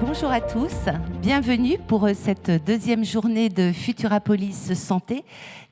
Bonjour à tous, bienvenue pour cette deuxième journée de Futurapolis Santé,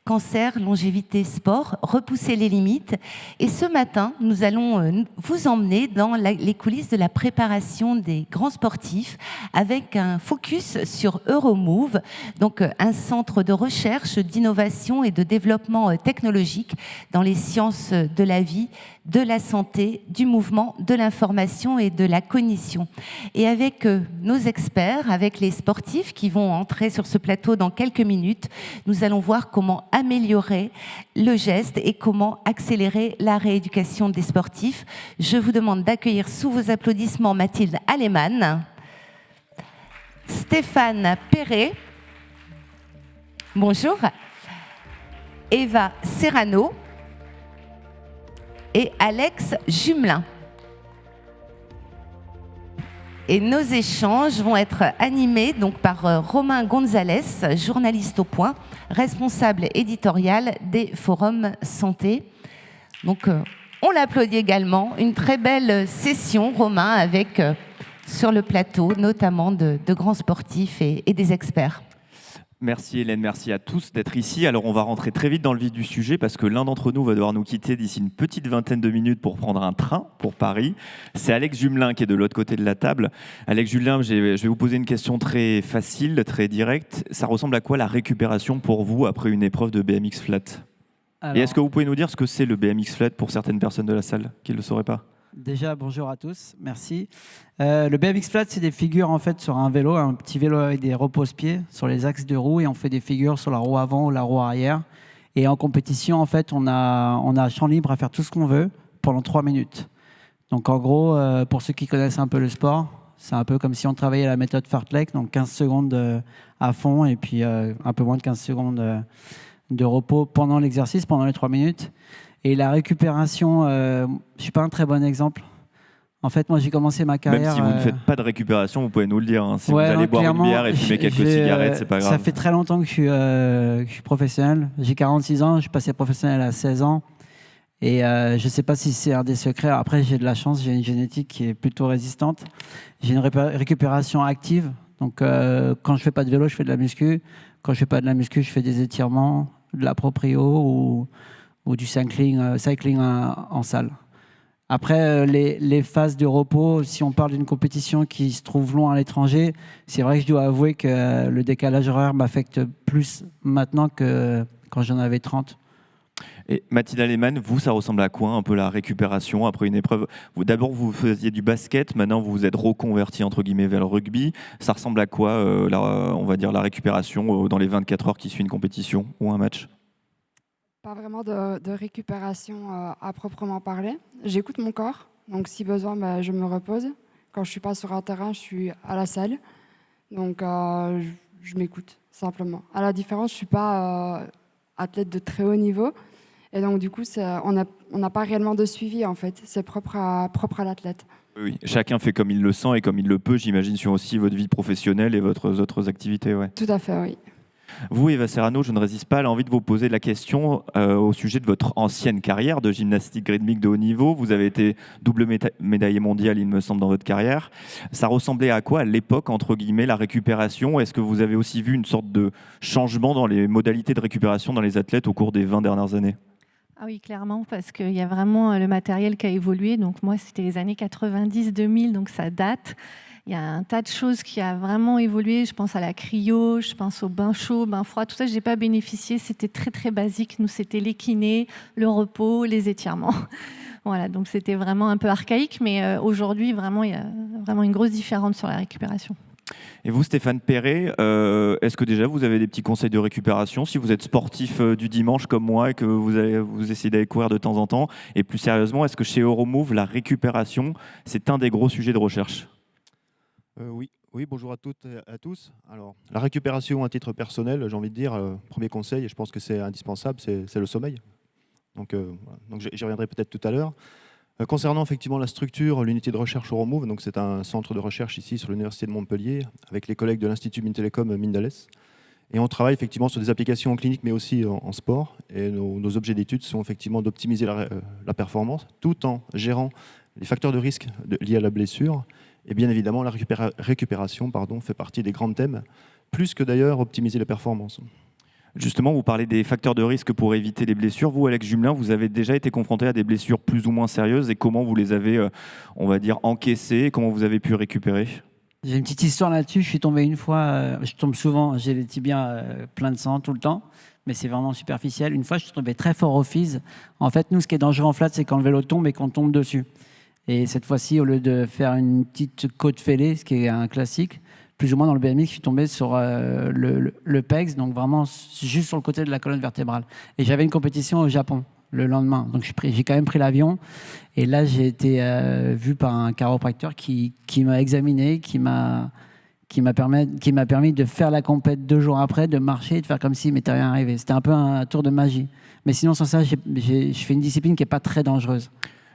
cancer, longévité, sport, repousser les limites. Et ce matin, nous allons vous emmener dans les coulisses de la préparation des grands sportifs avec un focus sur Euromove, donc un centre de recherche, d'innovation et de développement technologique dans les sciences de la vie, de la santé, du mouvement, de l'information et de la cognition. Et avec nos experts, avec les sportifs qui vont entrer sur ce plateau dans quelques minutes, nous allons voir comment améliorer le geste et comment accélérer la rééducation des sportifs. Je vous demande d'accueillir sous vos applaudissements Mathilde Alemann, Stéphane Perret, bonjour, Eva Serrano et Alex Jumelin. Et nos échanges vont être animés donc par Romain Gonzalez, journaliste au Point, responsable éditorial des forums santé. Donc on l'applaudit également. Une très belle session, Romain, avec sur le plateau notamment de grands sportifs et des experts. Merci Hélène, merci à tous d'être ici. Alors on va rentrer très vite dans le vif du sujet parce que l'un d'entre nous va devoir nous quitter d'ici une petite vingtaine de minutes pour prendre un train pour Paris. C'est Alex Jumelin qui est de l'autre côté de la table. Alex Jumelin, je vais vous poser une question très facile, très directe. Ça ressemble à quoi la récupération pour vous après une épreuve de BMX flat ? Et est-ce que vous pouvez nous dire ce que c'est le BMX flat pour certaines personnes de la salle qui ne le sauraient pas ? Déjà, bonjour à tous, merci. Le BMX flat, c'est des figures en fait sur un vélo, un petit vélo avec des repose-pieds sur les axes de roue, et on fait des figures sur la roue avant ou la roue arrière. Et en compétition, en fait, on a champ libre à faire tout ce qu'on veut pendant 3 minutes. Donc en gros, pour ceux qui connaissent un peu le sport, c'est un peu comme si on travaillait la méthode Fartlek, donc 15 secondes à fond et puis un peu moins de 15 secondes de repos pendant l'exercice, pendant les 3 minutes. Et la récupération, je ne suis pas un très bon exemple. En fait, moi, j'ai commencé ma carrière... Même si vous ne faites pas de récupération, vous pouvez nous le dire. Hein. Si vous allez boire une bière et fumer quelques cigarettes, c'est pas grave. Ça fait très longtemps que je suis professionnel. J'ai 46 ans, je suis passé professionnel à 16 ans. Et je ne sais pas si c'est un des secrets. Après, j'ai de la chance, j'ai une génétique qui est plutôt résistante. J'ai une récupération active. Donc, quand je ne fais pas de vélo, je fais de la muscu. Quand je ne fais pas de la muscu, je fais des étirements, de la proprio ou du cycling en salle. Après, les phases de repos, si on parle d'une compétition qui se trouve loin à l'étranger, c'est vrai que je dois avouer que le décalage horaire m'affecte plus maintenant que quand j'en avais 30. Et Mathilde Alemann, vous, ça ressemble à quoi un peu la récupération après une épreuve ? D'abord, vous faisiez du basket, maintenant vous vous êtes reconverti entre guillemets vers le rugby. Ça ressemble à quoi, on va dire, la récupération dans les 24 heures qui suivent une compétition ou un match ? Pas vraiment de récupération à proprement parler. J'écoute mon corps, donc si besoin, je me repose. Quand je ne suis pas sur un terrain, je suis à la salle. Donc je m'écoute simplement. À la différence, je ne suis pas athlète de très haut niveau. Et donc du coup, on n'a pas réellement de suivi en fait. C'est propre à l'athlète. Oui, chacun fait comme il le sent et comme il le peut, j'imagine, sur aussi votre vie professionnelle et votre autres activités. Ouais. Tout à fait, oui. Vous, Eva Serrano, je ne résiste pas à l'envie de vous poser la question au sujet de votre ancienne carrière de gymnastique rythmique de haut niveau. Vous avez été double médaillé mondial, il me semble, dans votre carrière. Ça ressemblait à quoi à l'époque, entre guillemets, la récupération ? Est-ce que vous avez aussi vu une sorte de changement dans les modalités de récupération dans les athlètes au cours des 20 dernières années ? Ah oui, clairement, parce qu'il y a vraiment le matériel qui a évolué. Donc moi, c'était les années 90-2000, donc ça date. Il y a un tas de choses qui a vraiment évolué. Je pense à la cryo, je pense au bain chaud, bain froid. Tout ça, je n'ai pas bénéficié. C'était très, très basique. Nous, c'était les kinés, le repos, les étirements. Voilà, donc c'était vraiment un peu archaïque. Mais aujourd'hui, vraiment, il y a vraiment une grosse différence sur la récupération. Et vous, Stéphane Perret, est-ce que déjà vous avez des petits conseils de récupération si vous êtes sportif du dimanche comme moi et que vous essayez d'aller courir de temps en temps ? Et plus sérieusement, est-ce que chez Euromove, la récupération, c'est un des gros sujets de recherche ? Oui, bonjour à toutes et à tous. Alors, la récupération à titre personnel, j'ai envie de dire, premier conseil, et je pense que c'est indispensable, c'est le sommeil. Donc j'y reviendrai peut-être tout à l'heure. Concernant effectivement la structure, l'unité de recherche Euromove, donc c'est un centre de recherche ici sur l'Université de Montpellier, avec les collègues de l'Institut Mintelecom Mindales. Et on travaille effectivement sur des applications en clinique, mais aussi en sport. Et nos objets d'étude sont effectivement d'optimiser la performance, tout en gérant les facteurs de risque liés à la blessure. Et bien évidemment, la récupération fait partie des grands thèmes, plus que d'ailleurs optimiser la performance. Justement, vous parlez des facteurs de risque pour éviter les blessures. Vous, Alex Jumelin, vous avez déjà été confronté à des blessures plus ou moins sérieuses et comment vous les avez, on va dire, encaissées, comment vous avez pu récupérer ? J'ai une petite histoire là-dessus. Je suis tombé une fois, je tombe souvent, j'ai les tibias pleins de sang tout le temps, mais c'est vraiment superficiel. Une fois, je suis tombé très fort au FIS. En fait, nous, ce qui est dangereux en flat, c'est quand le vélo tombe et qu'on tombe dessus. Et cette fois-ci, au lieu de faire une petite côte fêlée, ce qui est un classique, plus ou moins dans le BMX, je suis tombé sur le PEX, donc vraiment juste sur le côté de la colonne vertébrale. Et j'avais une compétition au Japon le lendemain. Donc j'ai quand même pris l'avion. Et là, j'ai été vu par un chiropracteur qui m'a examiné, qui m'a permis de faire la compète 2 jours après, de marcher et de faire comme s'il m'était rien arrivé. C'était un peu un tour de magie. Mais sinon, sans ça, je fais une discipline qui n'est pas très dangereuse.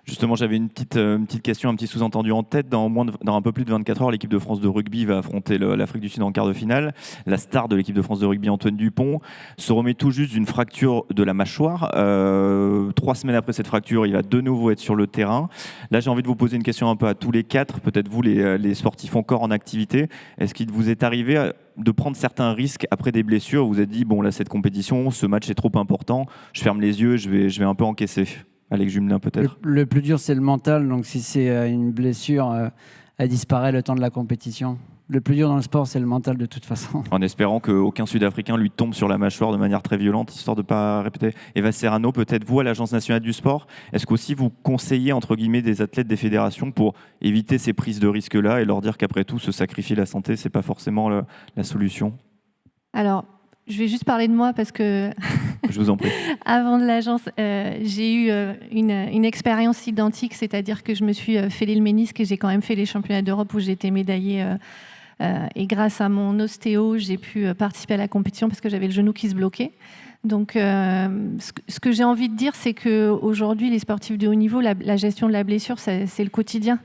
Justement, j'avais une petite question, un petit sous-entendu en tête. Dans un peu plus de 24 heures, l'équipe de France de rugby va affronter l'Afrique du Sud en quart de finale. La star de l'équipe de France de rugby, Antoine Dupont, se remet tout juste d'une fracture de la mâchoire. 3 semaines après cette fracture, il va de nouveau être sur le terrain. Là, j'ai envie de vous poser une question un peu à tous les 4, peut-être vous, les sportifs encore en activité. Est-ce qu'il vous est arrivé de prendre certains risques après des blessures? Vous vous êtes dit, bon, là, cette compétition, ce match est trop important, je ferme les yeux, je vais un peu encaisser. Alex Jumelin, peut-être. Le plus dur, c'est le mental. Donc, si c'est une blessure, elle disparaît le temps de la compétition. Le plus dur dans le sport, c'est le mental de toute façon. En espérant qu'aucun Sud-Africain lui tombe sur la mâchoire de manière très violente, histoire de ne pas répéter. Eva Serrano, peut-être vous, à l'Agence nationale du sport, est-ce qu'aussi vous conseillez, entre guillemets, des athlètes des fédérations pour éviter ces prises de risques-là et leur dire qu'après tout, se sacrifier la santé, ce n'est pas forcément la solution? Alors, je vais juste parler de moi parce que je vous en prie. Avant de l'agence, j'ai eu une expérience identique, c'est-à-dire que je me suis fêlé le ménisque et j'ai quand même fait les championnats d'Europe où j'ai été médaillée. Et grâce à mon ostéo, j'ai pu participer à la compétition parce que j'avais le genou qui se bloquait. Donc, ce que j'ai envie de dire, c'est qu'aujourd'hui, les sportifs de haut niveau, la gestion de la blessure, c'est le quotidien.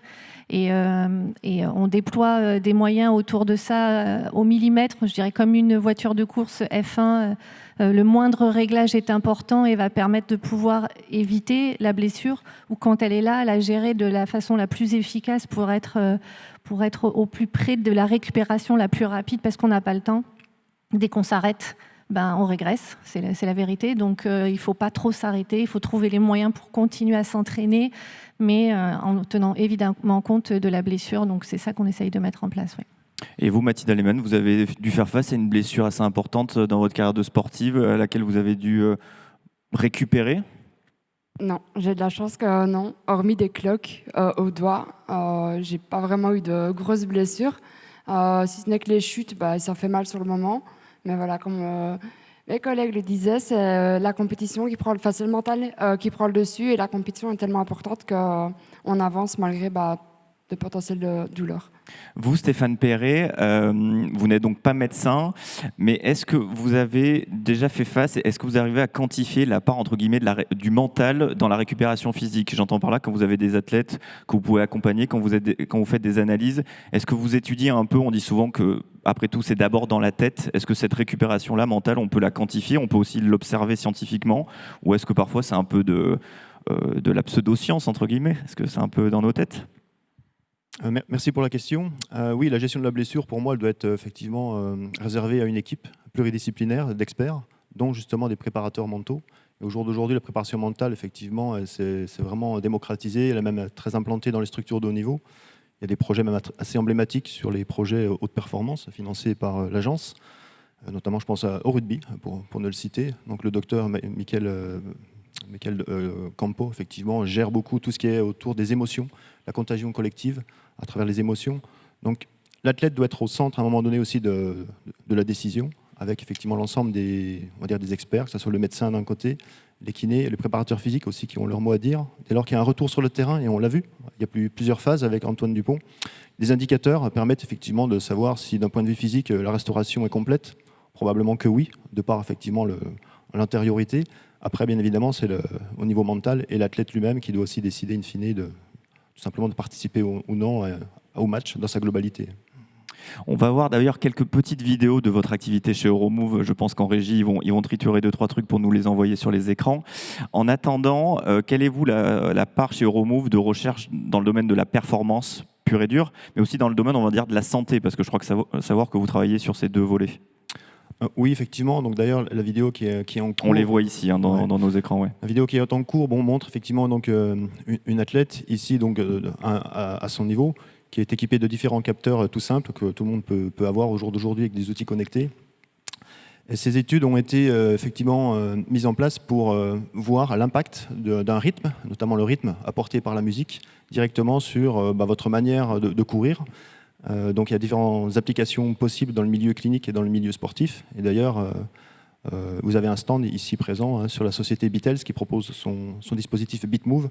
Et on déploie des moyens autour de ça au millimètre, je dirais comme une voiture de course F1. Le moindre réglage est important et va permettre de pouvoir éviter la blessure ou quand elle est là, la gérer de la façon la plus efficace pour être au plus près de la récupération la plus rapide parce qu'on n'a pas le temps. Dès qu'on s'arrête, on régresse, c'est la vérité. Donc, il ne faut pas trop s'arrêter, il faut trouver les moyens pour continuer à s'entraîner, mais en tenant évidemment compte de la blessure. Donc, c'est ça qu'on essaye de mettre en place. Oui. Et vous, Mathilde Lehmann, vous avez dû faire face à une blessure assez importante dans votre carrière de sportive à laquelle vous avez dû récupérer? Non, j'ai de la chance que non. Hormis des cloques au doigt, j'ai pas vraiment eu de grosses blessures. Si ce n'est que les chutes, ça fait mal sur le moment. Mais voilà, comme mes collègues le disaient, c'est la compétition qui prend le mental qui prend le dessus. Et la compétition est tellement importante qu'on avance malgré de potentielles douleurs. Vous, Stéphane Perret, vous n'êtes donc pas médecin, mais est-ce que vous avez déjà fait face, est-ce que vous arrivez à quantifier la part, entre guillemets, du mental dans la récupération physique? J'entends par là, quand vous avez des athlètes que vous pouvez accompagner, quand vous faites des analyses, est-ce que vous étudiez un peu, on dit souvent que, après tout, c'est d'abord dans la tête, est-ce que cette récupération-là mentale, on peut la quantifier, on peut aussi l'observer scientifiquement, ou est-ce que parfois c'est un peu de la pseudo-science, entre guillemets? Est-ce que c'est un peu dans nos têtes? Merci pour la question. Oui, la gestion de la blessure, pour moi, elle doit être effectivement réservée à une équipe pluridisciplinaire d'experts, dont justement des préparateurs mentaux. Et au jour d'aujourd'hui, la préparation mentale, effectivement, c'est vraiment démocratisé. Elle est même très implantée dans les structures de haut niveau. Il y a des projets même assez emblématiques sur les projets haute performance financés par l'agence. Notamment, je pense au rugby, pour ne le citer. Donc, le docteur Michael Campo, effectivement, gère beaucoup tout ce qui est autour des émotions, la contagion collective à travers les émotions. Donc, l'athlète doit être au centre à un moment donné aussi de la décision, avec effectivement l'ensemble des experts, que ce soit le médecin d'un côté, les kinés, les préparateurs physiques aussi qui ont leur mot à dire. Dès lors qu'il y a un retour sur le terrain, et on l'a vu, il y a plusieurs phases avec Antoine Dupont, les indicateurs permettent effectivement de savoir si d'un point de vue physique, la restauration est complète. Probablement que oui, de par effectivement l'antériorité. Après, bien évidemment, c'est au niveau mental et l'athlète lui-même qui doit aussi décider in fine tout simplement de participer ou non au match dans sa globalité. On va voir d'ailleurs quelques petites vidéos de votre activité chez Euromove. Je pense qu'en régie, ils vont triturer 2-3 trucs pour nous les envoyer sur les écrans. En attendant, quelle est vous la part chez Euromove de recherche dans le domaine de la performance pure et dure, mais aussi dans le domaine, on va dire, de la santé, parce que je crois que savoir que vous travaillez sur ces deux volets. Oui, effectivement. Donc d'ailleurs, la vidéo qui est en cours. On les voit ici dans nos écrans. Ouais. La vidéo qui est en cours montre effectivement donc, une athlète ici donc, à son niveau, qui est équipée de différents capteurs tout simples que tout le monde peut avoir au jour d'aujourd'hui avec des outils connectés. Et ces études ont été effectivement mises en place pour voir l'impact d'un rythme, notamment le rythme apporté par la musique, directement sur votre manière de courir. Donc il y a différentes applications possibles dans le milieu clinique et dans le milieu sportif. Et d'ailleurs, vous avez un stand ici présent sur la société Beatles qui propose son dispositif BeatMove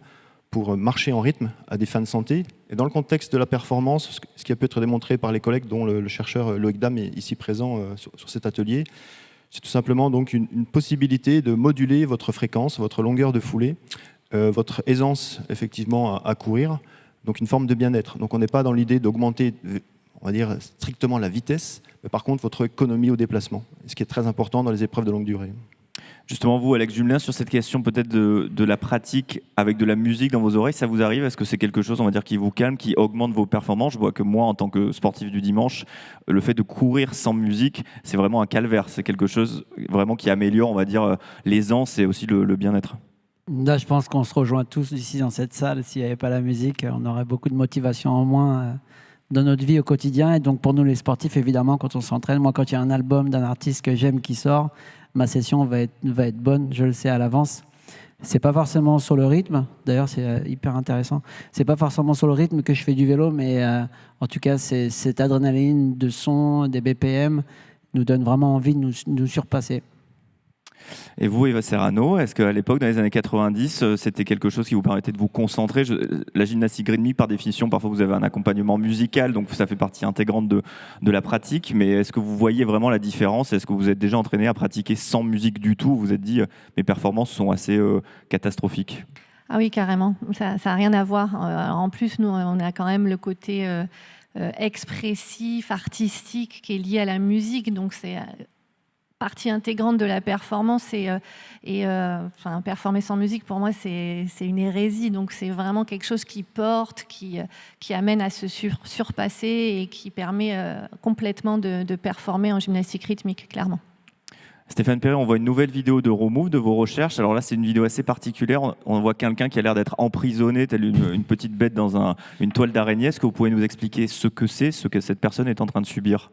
pour marcher en rythme à des fins de santé. Et dans le contexte de la performance, ce qui a pu être démontré par les collègues, dont le chercheur Loïc Dam est ici présent sur cet atelier, c'est tout simplement donc une possibilité de moduler votre fréquence, votre longueur de foulée, votre aisance effectivement à courir, donc une forme de bien-être. Donc on n'est pas dans l'idée d'augmenter, on va dire, strictement la vitesse, mais par contre votre économie au déplacement, ce qui est très important dans les épreuves de longue durée. Justement, vous, Alex Jumelin, sur cette question peut-être de la pratique avec de la musique dans vos oreilles, ça vous arrive? Est-ce que c'est quelque chose, on va dire, qui vous calme, qui augmente vos performances? Je vois que moi, en tant que sportif du dimanche, le fait de courir sans musique, c'est vraiment un calvaire. C'est quelque chose vraiment qui améliore, on va dire, l'aisance et aussi le bien-être. Là, je pense qu'on se rejoint tous ici dans cette salle. S'il n'y avait pas la musique, on aurait beaucoup de motivation en moins dans notre vie au quotidien. Et donc, pour nous, les sportifs, évidemment, quand on s'entraîne, moi, quand il y a un album d'un artiste que j'aime qui sort, ma session va être bonne, je le sais à l'avance. C'est pas forcément sur le rythme, d'ailleurs c'est hyper intéressant. C'est pas forcément sur le rythme que je fais du vélo, mais en tout cas, cette adrénaline de son, des BPM, nous donne vraiment envie de nous surpasser. Et vous, Eva Serrano, est-ce qu'à l'époque, dans les années 90, c'était quelque chose qui vous permettait de vous concentrer? La gymnastique rythmique, par définition, parfois vous avez un accompagnement musical, donc ça fait partie intégrante de la pratique, mais est-ce que vous voyez vraiment la différence? Est-ce que vous êtes déjà entraîné à pratiquer sans musique du tout? Vous vous êtes dit, mes performances sont assez catastrophiques. Ah oui, carrément, ça n'a rien à voir. En plus, nous, on a quand même le côté expressif, artistique qui est lié à la musique, donc c'est partie intégrante de la performance enfin, performer sans musique pour moi c'est une hérésie, donc c'est vraiment quelque chose qui porte, qui amène à se surpasser et qui permet complètement de performer en gymnastique rythmique, clairement. Stéphane Perret, on voit une nouvelle vidéo de Euromove, de vos recherches. Alors là, c'est une vidéo assez particulière. On voit quelqu'un qui a l'air d'être emprisonné, telle une petite bête dans une toile d'araignée. Est-ce que vous pouvez nous expliquer ce que cette personne est en train de subir?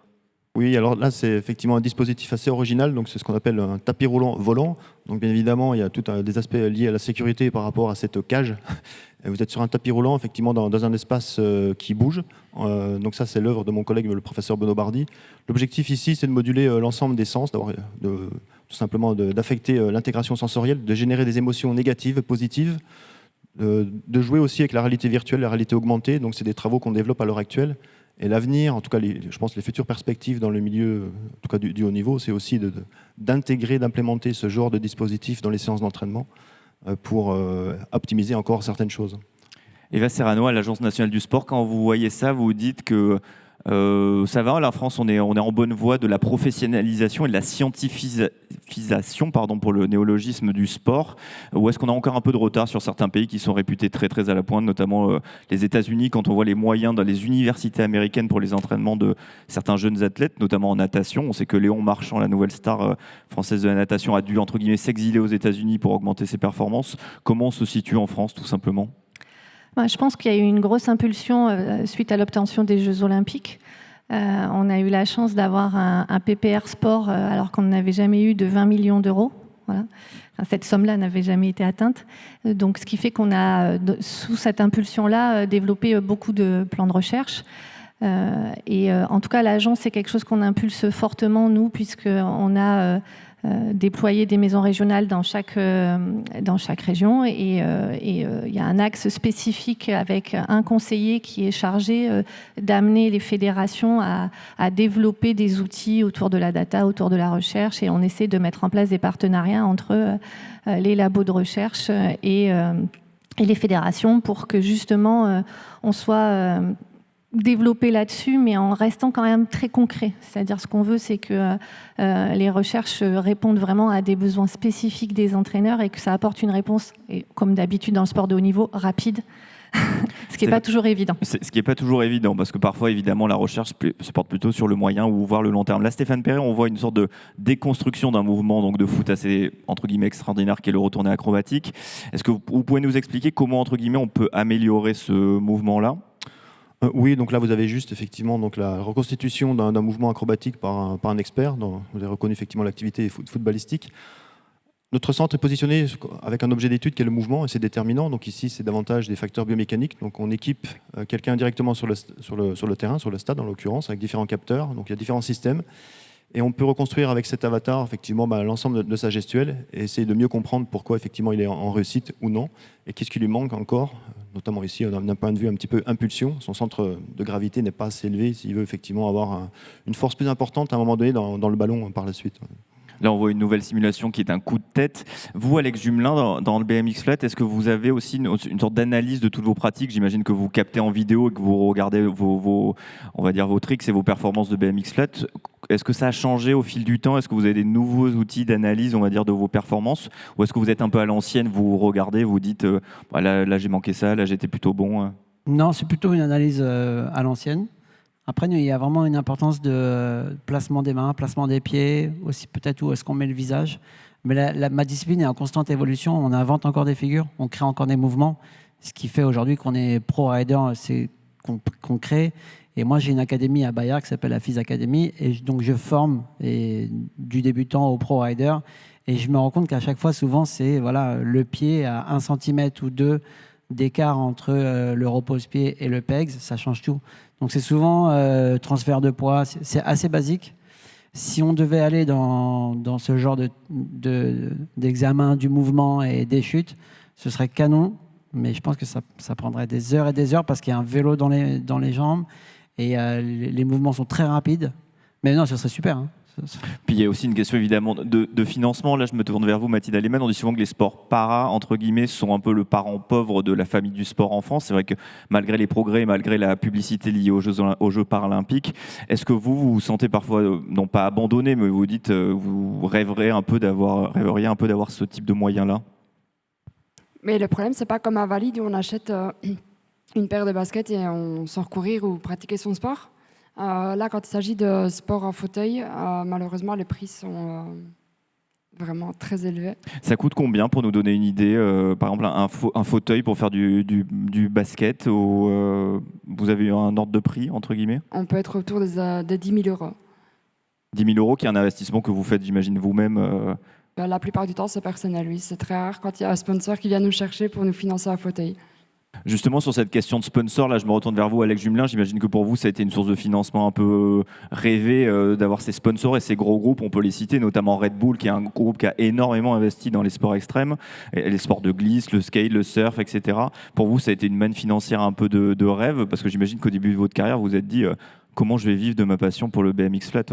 Oui, alors là, c'est effectivement un dispositif assez original, donc c'est ce qu'on appelle un tapis roulant volant. Donc bien évidemment, il y a tout des aspects liés à la sécurité par rapport à cette cage. Et vous êtes sur un tapis roulant, effectivement, dans un espace qui bouge. Donc ça, c'est l'œuvre de mon collègue, le professeur Benoît Bardy. L'objectif ici, c'est de moduler l'ensemble des sens, tout simplement d'affecter l'intégration sensorielle, de générer des émotions négatives, positives, de jouer aussi avec la réalité virtuelle, la réalité augmentée. Donc c'est des travaux qu'on développe à l'heure actuelle. Et l'avenir, en tout cas, je pense les futures perspectives dans le milieu, en tout cas du haut niveau, c'est aussi d'intégrer, d'implémenter ce genre de dispositif dans les séances d'entraînement pour optimiser encore certaines choses. Eva Serrano, à l'Agence nationale du sport, quand vous voyez ça, vous dites que ça va, la France, on est en bonne voie de la professionnalisation et de la scientifisation, pour le néologisme du sport, ou est-ce qu'on a encore un peu de retard sur certains pays qui sont réputés très très à la pointe, notamment les États-Unis, quand on voit les moyens dans les universités américaines pour les entraînements de certains jeunes athlètes, notamment en natation. On sait que Léon Marchand, la nouvelle star française de la natation, a dû entre guillemets s'exiler aux États-Unis pour augmenter ses performances. Comment on se situe en France, tout simplement ? Je pense qu'il y a eu une grosse impulsion suite à l'obtention des Jeux Olympiques. On a eu la chance d'avoir un PPR sport alors qu'on n'avait jamais eu de 20 millions d'euros. Voilà. Enfin, cette somme-là n'avait jamais été atteinte. Donc, ce qui fait qu'on a, sous cette impulsion-là, développé beaucoup de plans de recherche. En tout cas, l'agence, c'est quelque chose qu'on impulse fortement, nous, puisqu'on a déployer des maisons régionales dans chaque région. Et il y a un axe spécifique avec un conseiller qui est chargé d'amener les fédérations à développer des outils autour de la data, autour de la recherche. Et on essaie de mettre en place des partenariats entre les labos de recherche et les fédérations pour que justement on soit développer là-dessus, mais en restant quand même très concret. C'est-à-dire, ce qu'on veut, c'est que les recherches répondent vraiment à des besoins spécifiques des entraîneurs et que ça apporte une réponse, et comme d'habitude dans le sport de haut niveau, rapide. Ce qui n'est pas toujours évident. Ce qui n'est pas toujours évident, parce que parfois, évidemment, la recherche se porte plutôt sur le moyen ou voire le long terme. Là, Stéphane Perret, on voit une sorte de déconstruction d'un mouvement donc de foot assez, entre guillemets, extraordinaire, qui est le retourné acrobatique. Est-ce que vous pouvez nous expliquer comment, entre guillemets, on peut améliorer ce mouvement-là ? Oui, donc là vous avez juste effectivement donc la reconstitution d'un mouvement acrobatique par un expert. Vous avez reconnu effectivement l'activité footballistique. Notre centre est positionné avec un objet d'étude qui est le mouvement et c'est déterminant. Donc ici c'est davantage des facteurs biomécaniques. Donc on équipe quelqu'un directement sur le terrain, sur le stade en l'occurrence, avec différents capteurs. Donc il y a différents systèmes. Et on peut reconstruire avec cet avatar effectivement l'ensemble de sa gestuelle et essayer de mieux comprendre pourquoi effectivement il est en réussite ou non et qu'est-ce qui lui manque encore, notamment ici d'un point de vue un petit peu impulsion. Son centre de gravité n'est pas assez élevé s'il veut effectivement avoir une force plus importante à un moment donné dans le ballon par la suite. Là, on voit une nouvelle simulation qui est un coup de tête. Vous, Alex Jumelin, dans le BMX Flat, est-ce que vous avez aussi une sorte d'analyse de toutes vos pratiques ? J'imagine que vous captez en vidéo et que vous regardez vos tricks et vos performances de BMX Flat. Est-ce que ça a changé au fil du temps ? Est-ce que vous avez des nouveaux outils d'analyse, on va dire, de vos performances ? Ou est-ce que vous êtes un peu à l'ancienne, vous regardez, vous dites là j'ai manqué ça, là j'étais plutôt bon Non, c'est plutôt une analyse à l'ancienne. Après, il y a vraiment une importance de placement des mains, placement des pieds, aussi peut-être où est-ce qu'on met le visage. Mais ma discipline est en constante évolution. On invente encore des figures, on crée encore des mouvements. Ce qui fait aujourd'hui qu'on est pro rider, c'est qu'on crée. Et moi, j'ai une académie à Bayard qui s'appelle la FIS Academy. Et donc, je forme du débutant au pro rider. Et je me rends compte qu'à chaque fois, souvent, c'est le pied à 1 cm ou 2 d'écart entre le repose-pied et le pegs. Ça change tout. Donc c'est souvent transfert de poids, c'est assez basique. Si on devait aller dans ce genre d'examen du mouvement et des chutes, ce serait canon, mais je pense que ça prendrait des heures et des heures parce qu'il y a un vélo dans les jambes et les mouvements sont très rapides. Mais non, ce serait super. Hein. Puis il y a aussi une question évidemment de financement. Là, je me tourne vers vous, Mathilde Aleman. On dit souvent que les sports para, entre guillemets, sont un peu le parent pauvre de la famille du sport en France. C'est vrai que malgré les progrès, malgré la publicité liée aux Jeux paralympiques, est-ce que vous vous sentez parfois, non pas abandonné, mais vous dites, vous rêveriez un peu d'avoir ce type de moyens-là ? Mais le problème, c'est pas comme à Valide où on achète une paire de baskets et on sort courir ou pratiquer son sport. Là, quand il s'agit de sport en fauteuil, malheureusement, les prix sont vraiment très élevés. Ça coûte combien pour nous donner une idée par exemple, un fauteuil pour faire du basket vous avez un ordre de prix, entre guillemets ? On peut être autour des 10 000 €. 10 000 €, qui est un investissement que vous faites, j'imagine, vous-même La plupart du temps, c'est personnel, oui. C'est très rare quand il y a un sponsor qui vient nous chercher pour nous financer un fauteuil. Justement, sur cette question de sponsor, là, je me retourne vers vous, Alex Jumelin. J'imagine que pour vous, ça a été une source de financement un peu rêvée d'avoir ces sponsors et ces gros groupes. On peut les citer, notamment Red Bull, qui est un groupe qui a énormément investi dans les sports extrêmes, les sports de glisse, le skate, le surf, etc. Pour vous, ça a été une manne financière un peu de rêve, parce que j'imagine qu'au début de votre carrière, vous vous êtes dit comment je vais vivre de ma passion pour le BMX Flat.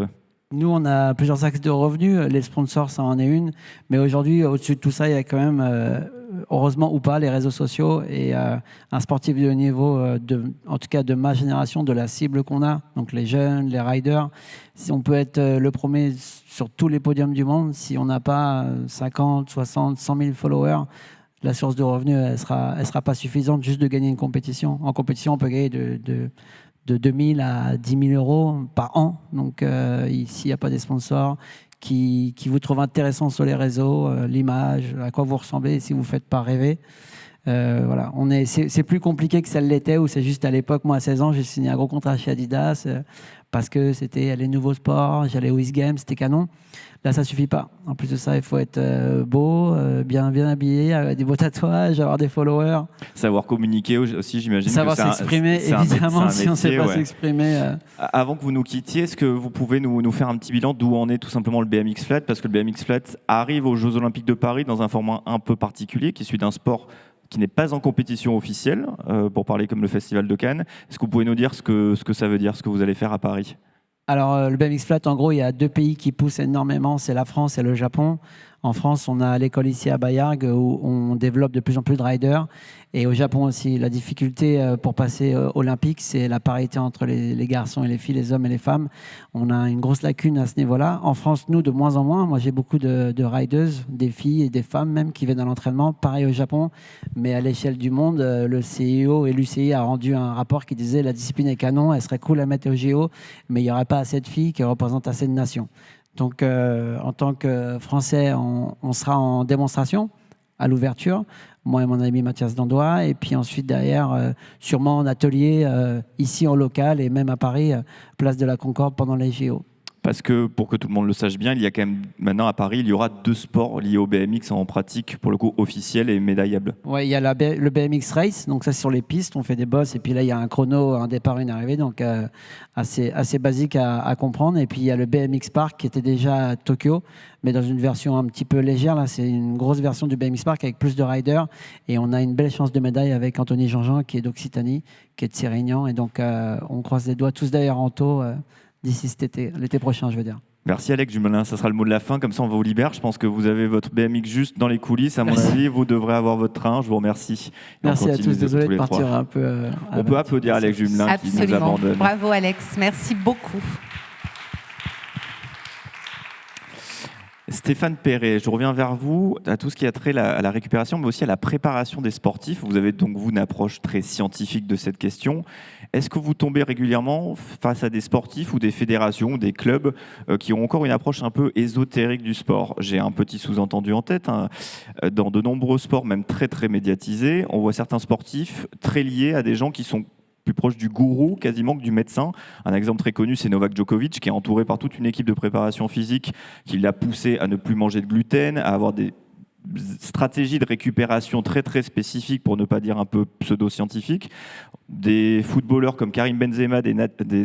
Nous, on a plusieurs axes de revenus. Les sponsors, ça en est une. Mais aujourd'hui, au-dessus de tout ça, il y a quand même, heureusement ou pas, les réseaux sociaux et un sportif de haut niveau, en tout cas de ma génération, de la cible qu'on a, donc les jeunes, les riders. Si on peut être le premier sur tous les podiums du monde, si on n'a pas 50, 60, 100 000 followers, la source de revenus, elle sera pas suffisante juste de gagner une compétition. En compétition, on peut gagner de 2 000 à 10 000 € par an. Donc, s'il n'y a pas des sponsors qui vous trouvent intéressant sur les réseaux, l'image, à quoi vous ressemblez, si vous ne faites pas rêver, Voilà, c'est plus compliqué que ça l'était, ou c'est juste à l'époque, moi à 16 ans, j'ai signé un gros contrat chez Adidas parce que c'était les nouveaux sports, j'allais au X Games, c'était canon. Là, ça suffit pas. En plus de ça, il faut être beau, bien habillé, avec des beaux tatouages, avoir des followers. Savoir communiquer aussi, j'imagine. Savoir s'exprimer, évidemment, si on ne sait pas s'exprimer. Avant que vous nous quittiez, est-ce que vous pouvez nous faire un petit bilan d'où en est tout simplement le BMX Flat? Parce que le BMX Flat arrive aux Jeux Olympiques de Paris dans un format un peu particulier, qui est celui d'un sport qui n'est pas en compétition officielle, pour parler comme le Festival de Cannes. Est-ce que vous pouvez nous dire ce que ça veut dire, ce que vous allez faire à Paris? Alors, le BMX Flat, en gros, il y a 2 pays qui poussent énormément, c'est la France et le Japon. En France, on a l'école ici à Bayargues où on développe de plus en plus de riders. Et au Japon aussi, la difficulté pour passer olympique, c'est la parité entre les garçons et les filles, les hommes et les femmes. On a une grosse lacune à ce niveau-là. En France, nous, de moins en moins. Moi, j'ai beaucoup de riders, des filles et des femmes même qui viennent à l'entraînement. Pareil au Japon. Mais à l'échelle du monde, le CIO et l'UCI a rendu un rapport qui disait la discipline est canon, elle serait cool à mettre au JO, mais il n'y aurait pas assez de filles qui représentent assez de nations. Donc, en tant que Français, on sera en démonstration à l'ouverture, moi et mon ami Mathias Dandois, et puis ensuite derrière, sûrement en atelier ici en local et même à Paris, place de la Concorde pendant les JO. Parce que, pour que tout le monde le sache bien, il y a quand même, maintenant à Paris, il y aura 2 sports liés au BMX en pratique, pour le coup officiels et médaillables. Oui, il y a le BMX Race, donc ça c'est sur les pistes, on fait des bosses, et puis là il y a un chrono, un départ, une arrivée, donc assez basique à comprendre. Et puis il y a le BMX Park qui était déjà à Tokyo, mais dans une version un petit peu légère. Là, c'est une grosse version du BMX Park avec plus de riders, et on a une belle chance de médaille avec Anthony Jean-Jean qui est d'Occitanie, qui est de Sérignan, et donc on croise les doigts tous d'ailleurs en taux. D'ici cet été, l'été prochain, je veux dire. Merci Alex Jumelin, ça sera le mot de la fin, comme ça on vous libère. Je pense que vous avez votre BMX juste dans les coulisses, à mon avis, vous devrez avoir votre train, je vous remercie. Merci à tous, désolé de partir un peu... On peut applaudir Alex Jumelin qui nous abandonne. Bravo Alex, merci beaucoup. Stéphane Perret, je reviens vers vous, à tout ce qui a trait à la récupération, mais aussi à la préparation des sportifs. Vous avez donc, vous, une approche très scientifique de cette question. Est-ce que vous tombez régulièrement face à des sportifs ou des fédérations ou des clubs qui ont encore une approche un peu ésotérique du sport? J'ai un petit sous-entendu en tête. Dans de nombreux sports, même très très médiatisés, on voit certains sportifs très liés à des gens qui sont plus proche du gourou quasiment que du médecin. Un exemple très connu, c'est Novak Djokovic, qui est entouré par toute une équipe de préparation physique qui l'a poussé à ne plus manger de gluten, à avoir des stratégies de récupération très très spécifiques, pour ne pas dire un peu pseudo-scientifiques. Des footballeurs comme Karim Benzema, des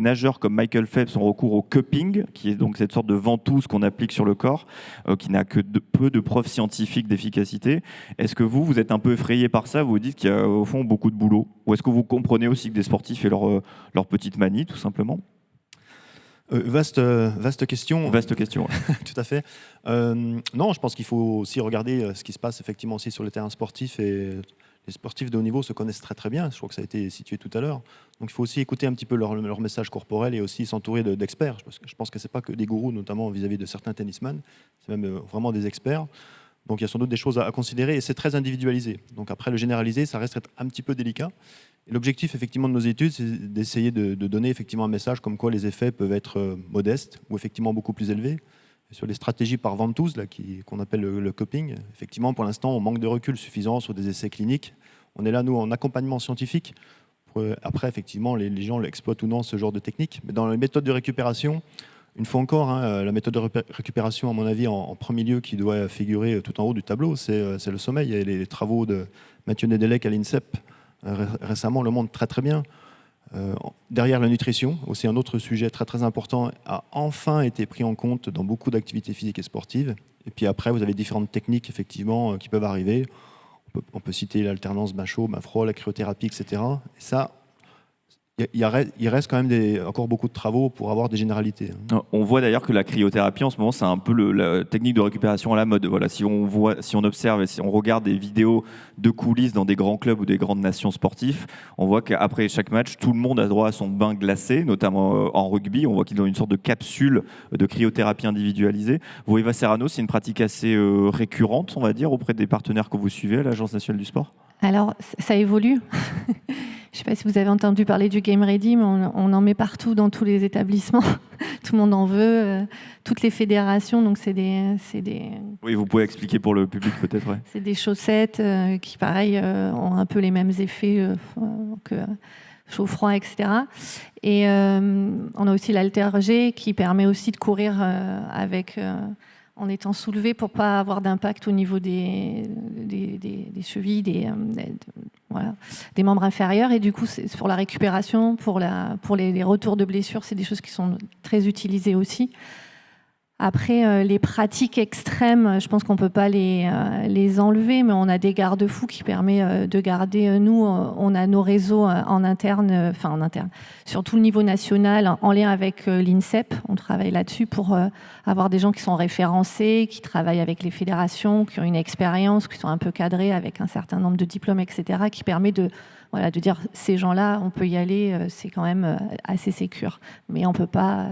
nageurs comme Michael Phelps ont recours au cupping, qui est donc cette sorte de ventouse qu'on applique sur le corps, qui n'a que peu de preuves scientifiques d'efficacité. Est-ce que vous êtes un peu effrayé par ça? Vous vous dites qu'il y a au fond beaucoup de boulot? Ou est-ce que vous comprenez aussi que des sportifs aient leur petite manie, tout simplement? Vaste question. Vaste question. Ouais. Tout à fait. Non, je pense qu'il faut aussi regarder ce qui se passe effectivement aussi sur le terrain sportif, et les sportifs de haut niveau se connaissent très très bien. Je crois que ça a été situé tout à l'heure. Donc il faut aussi écouter un petit peu leur message corporel et aussi s'entourer d'experts. Parce que je pense que c'est pas que des gourous, notamment vis-à-vis de certains tennisman. C'est même vraiment des experts. Donc il y a sans doute des choses à considérer, et c'est très individualisé. Donc après, le généraliser, ça reste un petit peu délicat. Et l'objectif effectivement de nos études, c'est d'essayer de donner effectivement un message comme quoi les effets peuvent être modestes ou effectivement beaucoup plus élevés. Et sur les stratégies par ventouse qu'on appelle le cupping, effectivement pour l'instant on manque de recul suffisant sur des essais cliniques. On est là nous en accompagnement scientifique. Après effectivement les gens l'exploitent ou non ce genre de technique. Mais dans les méthodes de récupération, une fois encore, la méthode de récupération, à mon avis, en premier lieu, qui doit figurer tout en haut du tableau, c'est le sommeil. Et les travaux de Mathieu Nedelec à l'INSEP récemment le montrent très très bien. Derrière la nutrition, aussi un autre sujet très très important, a enfin été pris en compte dans beaucoup d'activités physiques et sportives. Et puis après, vous avez différentes techniques effectivement qui peuvent arriver. On peut citer l'alternance bain chaud, bain froid, la cryothérapie, etc. Et ça, il reste quand même encore beaucoup de travaux pour avoir des généralités. On voit d'ailleurs que la cryothérapie en ce moment, c'est un peu la technique de récupération à la mode. Voilà, si on observe et si on regarde des vidéos de coulisses dans des grands clubs ou des grandes nations sportives, on voit qu'après chaque match, tout le monde a droit à son bain glacé, notamment en rugby. On voit qu'ils ont une sorte de capsule de cryothérapie individualisée. Vous, Eva Serrano, c'est une pratique assez récurrente, on va dire, auprès des partenaires que vous suivez à l'Agence nationale du sport? Alors, ça évolue. Je ne sais pas si vous avez entendu parler du Game Ready, mais on en met partout dans tous les établissements. Tout le monde en veut, toutes les fédérations. Donc, c'est des... Oui, vous pouvez expliquer pour le public peut-être. Ouais. C'est des chaussettes qui, pareil, ont un peu les mêmes effets que chaud-froid, etc. Et on a aussi l'Halter-G qui permet aussi de courir en étant soulevé pour ne pas avoir d'impact au niveau des chevilles, des membres inférieurs. Et du coup, c'est pour la récupération, pour les retours de blessures, c'est des choses qui sont très utilisées aussi. Après, les pratiques extrêmes, je pense qu'on ne peut pas les enlever, mais on a des garde-fous qui permettent de garder. Nous, on a nos réseaux en interne, sur tout le niveau national, en lien avec l'INSEP. On travaille là-dessus pour avoir des gens qui sont référencés, qui travaillent avec les fédérations, qui ont une expérience, qui sont un peu cadrés avec un certain nombre de diplômes, etc., qui permet de dire ces gens-là, on peut y aller, c'est quand même assez sécure. Mais on ne peut pas...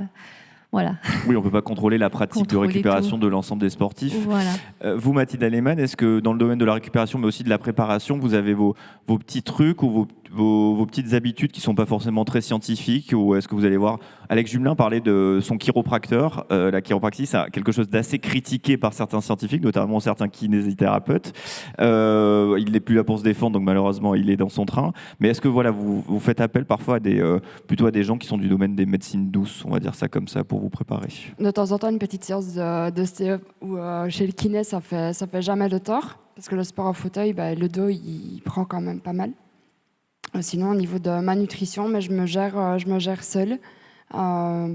Voilà. Oui, on ne peut pas contrôler la pratique de récupération de l'ensemble des sportifs. Voilà. Vous, Mathilde Aleman, est-ce que dans le domaine de la récupération, mais aussi de la préparation, vous avez vos petits trucs ou vos petites habitudes qui ne sont pas forcément très scientifiques, ou est-ce que vous allez voir Alex Jumelin parler de son chiropracteur. La chiropraxie, c'est quelque chose d'assez critiqué par certains scientifiques, notamment certains kinésithérapeutes. Il n'est plus là pour se défendre, donc malheureusement, il est dans son train. Mais est-ce que vous faites appel parfois à plutôt à des gens qui sont du domaine des médecines douces, on va dire ça comme ça, pour vous préparer? De temps en temps, une petite séance de CE ou chez le kiné, ça fait jamais de tort, parce que le sport en fauteuil, le dos, il prend quand même pas mal. Sinon, au niveau de ma nutrition, mais je me gère seule.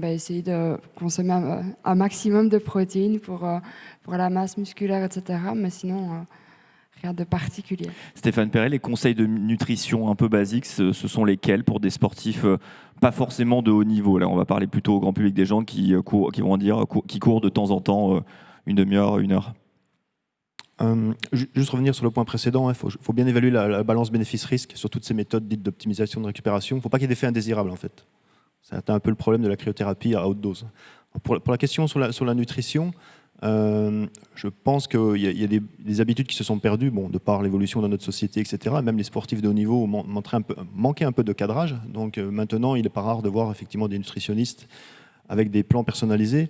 Essayer de consommer un maximum de protéines pour la masse musculaire, etc. Mais sinon, rien de particulier. Stéphane Perret, les conseils de nutrition un peu basiques, ce sont lesquels pour des sportifs pas forcément de haut niveau? Là, on va parler plutôt au grand public, des gens qui courent de temps en temps une demi-heure, une heure. Juste revenir sur le point précédent, il faut bien évaluer la balance bénéfice-risque sur toutes ces méthodes dites d'optimisation de récupération. Il ne faut pas qu'il y ait d'effets indésirables en fait. C'est un peu le problème de la cryothérapie à haute dose. Pour la question sur la nutrition, je pense qu'il y a des habitudes qui se sont perdues, de par l'évolution de notre société, etc. Même les sportifs de haut niveau manquaient un peu de cadrage. Donc maintenant, il n'est pas rare de voir effectivement des nutritionnistes avec des plans personnalisés.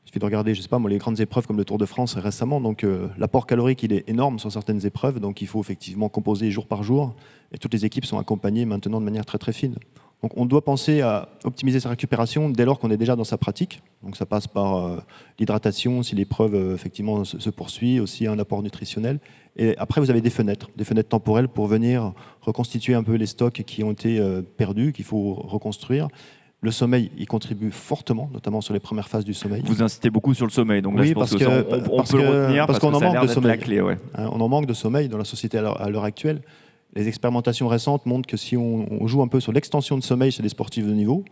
Il suffit de regarder, je sais pas, les grandes épreuves comme le Tour de France récemment. Donc l'apport calorique, il est énorme sur certaines épreuves. Donc il faut effectivement composer jour par jour. Et toutes les équipes sont accompagnées maintenant de manière très très fine. Donc on doit penser à optimiser sa récupération dès lors qu'on est déjà dans sa pratique. Donc ça passe par l'hydratation, si l'épreuve effectivement se poursuit, aussi un apport nutritionnel. Et après, vous avez des fenêtres temporelles pour venir reconstituer un peu les stocks qui ont été perdus, qu'il faut reconstruire. Le sommeil, il contribue fortement, notamment sur les premières phases du sommeil. Vous incitez beaucoup sur le sommeil, donc là, je pense qu'on peut le retenir parce qu'on en manque de sommeil. La clé, ouais. On en manque de sommeil dans la société à l'heure actuelle. Les expérimentations récentes montrent que si on joue un peu sur l'extension de sommeil chez des sportifs de niveau,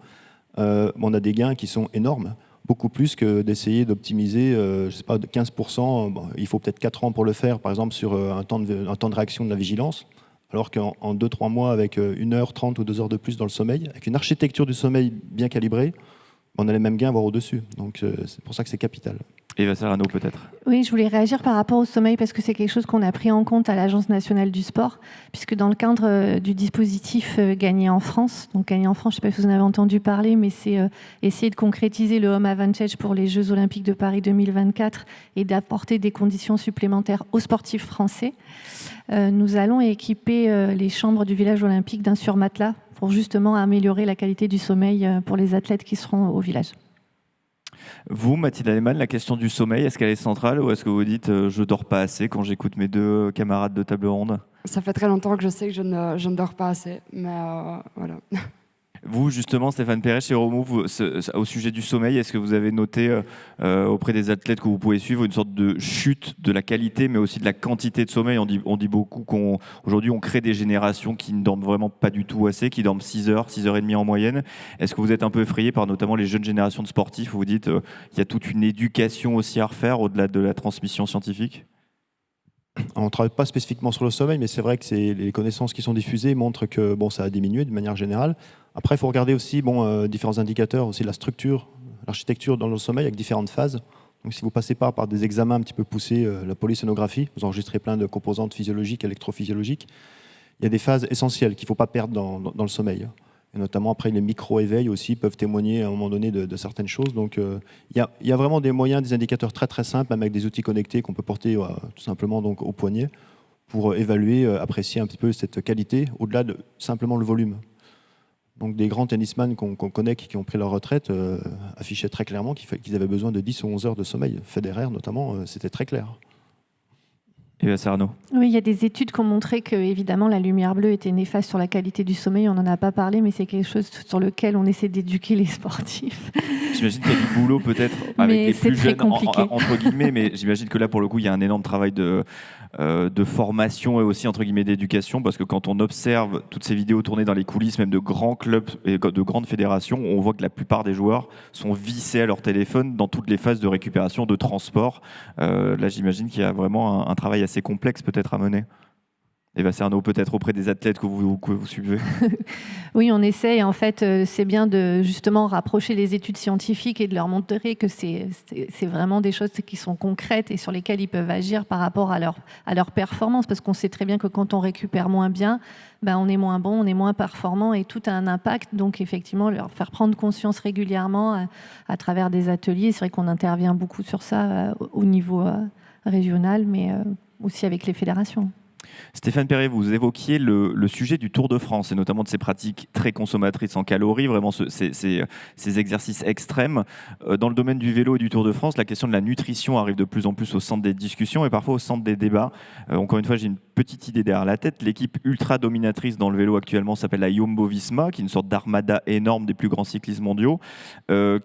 on a des gains qui sont énormes, beaucoup plus que d'essayer d'optimiser, de 15%. Il faut peut-être 4 ans pour le faire, par exemple, sur un temps de réaction de la vigilance. Alors qu'en 2-3 mois, avec 1h30 ou 2 heures de plus dans le sommeil, avec une architecture du sommeil bien calibrée, on a les mêmes gains, voire au-dessus. Donc c'est pour ça que c'est capital. Eva Serrano, peut-être. Oui, je voulais réagir par rapport au sommeil parce que c'est quelque chose qu'on a pris en compte à l'Agence nationale du sport, puisque dans le cadre du dispositif Gagner en France, donc Gagner en France, je ne sais pas si vous en avez entendu parler, mais c'est essayer de concrétiser le Home Advantage pour les Jeux Olympiques de Paris 2024 et d'apporter des conditions supplémentaires aux sportifs français. Nous allons équiper les chambres du village olympique d'un surmatelas pour justement améliorer la qualité du sommeil pour les athlètes qui seront au village. Vous, Mathilde Aleman, la question du sommeil, est-ce qu'elle est centrale ou est-ce que vous dites je dors pas assez quand j'écoute mes deux camarades de table ronde? Ça fait très longtemps que je sais que je ne dors pas assez, mais voilà. Vous, justement, Stéphane Perret, chez Remove, au sujet du sommeil, est-ce que vous avez noté auprès des athlètes que vous pouvez suivre une sorte de chute de la qualité, mais aussi de la quantité de sommeil? On dit beaucoup qu'aujourd'hui, on crée des générations qui ne dorment vraiment pas du tout assez, qui dorment 6 heures, 6 heures et demie en moyenne. Est-ce que vous êtes un peu effrayé par notamment les jeunes générations de sportifs où vous dites qu'il y a toute une éducation aussi à refaire au-delà de la transmission scientifique? On ne travaille pas spécifiquement sur le sommeil, mais c'est vrai que les connaissances qui sont diffusées montrent que ça a diminué de manière générale. Après, il faut regarder aussi différents indicateurs, aussi la structure, l'architecture dans le sommeil avec différentes phases. Donc, si vous passez pas par des examens un petit peu poussés, la polysomnographie, vous enregistrez plein de composantes physiologiques, électrophysiologiques. il y a des phases essentielles qu'il ne faut pas perdre dans le sommeil. Et notamment après les micro-éveils aussi peuvent témoigner à un moment donné de certaines choses. Donc il y a vraiment des moyens, des indicateurs très très simples, même avec des outils connectés qu'on peut porter tout simplement donc, au poignet pour évaluer, apprécier un petit peu cette qualité au-delà de simplement le volume. Donc des grands tennisman qu'on connaît qui ont pris leur retraite affichaient très clairement qu'ils avaient besoin de 10 ou 11 heures de sommeil. Federer notamment, c'était très clair. Et Arnaud. Oui, il y a des études qui ont montré que, évidemment, la lumière bleue était néfaste sur la qualité du sommeil. On n'en a pas parlé, mais c'est quelque chose sur lequel on essaie d'éduquer les sportifs. J'imagine qu'il y a du boulot peut-être avec Mais les c'est plus très jeunes, compliqué. entre guillemets, mais j'imagine que là, pour le coup, il y a un énorme travail de formation et aussi, entre guillemets, d'éducation, parce que quand on observe toutes ces vidéos tournées dans les coulisses, même de grands clubs et de grandes fédérations, on voit que la plupart des joueurs sont vissés à leur téléphone dans toutes les phases de récupération, de transport. Là, j'imagine qu'il y a vraiment un travail assez complexe peut-être à mener. Eva Cerno, peut-être auprès des athlètes que vous suivez. Oui, on essaie. En fait, c'est bien de justement rapprocher les études scientifiques et de leur montrer que c'est vraiment des choses qui sont concrètes et sur lesquelles ils peuvent agir par rapport à leur performance. Parce qu'on sait très bien que quand on récupère moins bien, on est moins bon, on est moins performant et tout a un impact. Donc effectivement, leur faire prendre conscience régulièrement à travers des ateliers. C'est vrai qu'on intervient beaucoup sur ça au niveau régional, mais aussi avec les fédérations. Stéphane Perret, vous évoquiez le sujet du Tour de France et notamment de ces pratiques très consommatrices en calories, vraiment ces exercices extrêmes. Dans le domaine du vélo et du Tour de France, la question de la nutrition arrive de plus en plus au centre des discussions et parfois au centre des débats. Encore une fois, j'ai une petite idée derrière la tête. L'équipe ultra dominatrice dans le vélo actuellement s'appelle la Jumbo-Visma, qui est une sorte d'armada énorme des plus grands cyclistes mondiaux,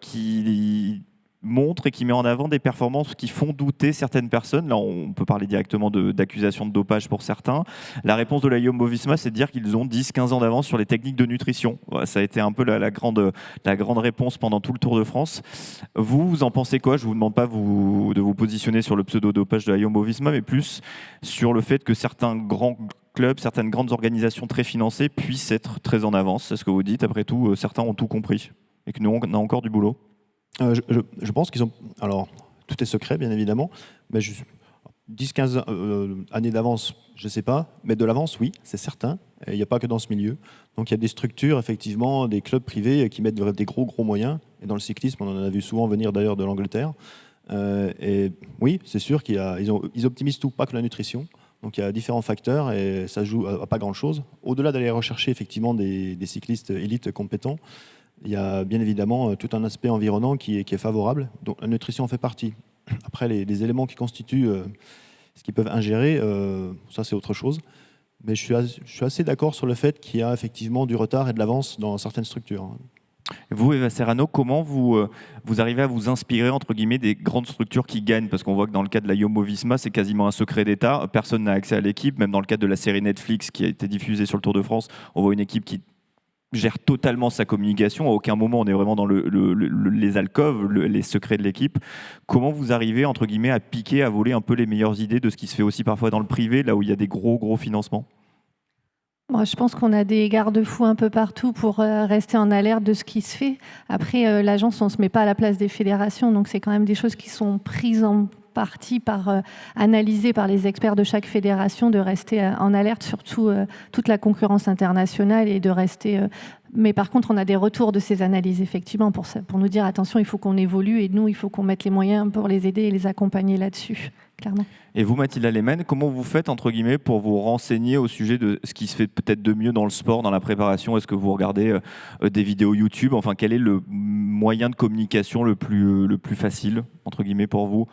qui montre et qui met en avant des performances qui font douter certaines personnes. Là, on peut parler directement d'accusations de dopage pour certains. La réponse de la Jumbo-Visma, c'est de dire qu'ils ont 10-15 ans d'avance sur les techniques de nutrition. Voilà, ça a été un peu la grande réponse pendant tout le Tour de France. Vous en pensez quoi? Je ne vous demande pas de vous positionner sur le pseudo-dopage de la Jumbo-Visma, mais plus sur le fait que certains grands clubs, certaines grandes organisations très financées puissent être très en avance. C'est ce que vous dites. Après tout, certains ont tout compris et que nous, on a encore du boulot. Je pense qu'ils ont... Alors, tout est secret, bien évidemment, mais 10-15 années d'avance, je ne sais pas, mais de l'avance, oui, c'est certain. Il n'y a pas que dans ce milieu. Donc, il y a des structures, effectivement, des clubs privés qui mettent des gros moyens. Et dans le cyclisme, on en a vu souvent venir d'ailleurs de l'Angleterre. Et oui, c'est sûr qu'ils optimisent tout, pas que la nutrition. Donc, il y a différents facteurs et ça joue à pas grand-chose. Au-delà d'aller rechercher, effectivement, des cyclistes élites compétents, il y a bien évidemment tout un aspect environnant qui est favorable. Donc la nutrition en fait partie. Après, les éléments qui constituent ce qu'ils peuvent ingérer, ça c'est autre chose. Mais je suis assez d'accord sur le fait qu'il y a effectivement du retard et de l'avance dans certaines structures. Vous, Eva Serrano, comment vous arrivez à vous inspirer, entre guillemets, des grandes structures qui gagnent? Parce qu'on voit que dans le cas de la Jumbo-Visma, c'est quasiment un secret d'État. Personne n'a accès à l'équipe. Même dans le cadre de la série Netflix qui a été diffusée sur le Tour de France, on voit une équipe qui gère totalement sa communication. À aucun moment on est vraiment dans les alcôves, les secrets de l'équipe. Comment vous arrivez, entre guillemets, à piquer, à voler un peu les meilleures idées de ce qui se fait aussi parfois dans le privé, là où il y a des gros financements? Moi, je pense qu'on a des garde-fous un peu partout pour rester en alerte de ce qui se fait. Après, l'agence, on ne se met pas à la place des fédérations, donc c'est quand même des choses qui sont prises en partie analysées par les experts de chaque fédération, de rester en alerte sur toute la concurrence internationale et de rester... Mais par contre, on a des retours de ces analyses, effectivement, pour nous dire, attention, il faut qu'on évolue et nous, il faut qu'on mette les moyens pour les aider et les accompagner là-dessus, clairement. Et vous, Mathilda Lehmann, comment vous faites, entre guillemets, pour vous renseigner au sujet de ce qui se fait peut-être de mieux dans le sport, dans la préparation? Est-ce que vous regardez des vidéos YouTube? Enfin, quel est le moyen de communication le plus facile, entre guillemets, pour vous?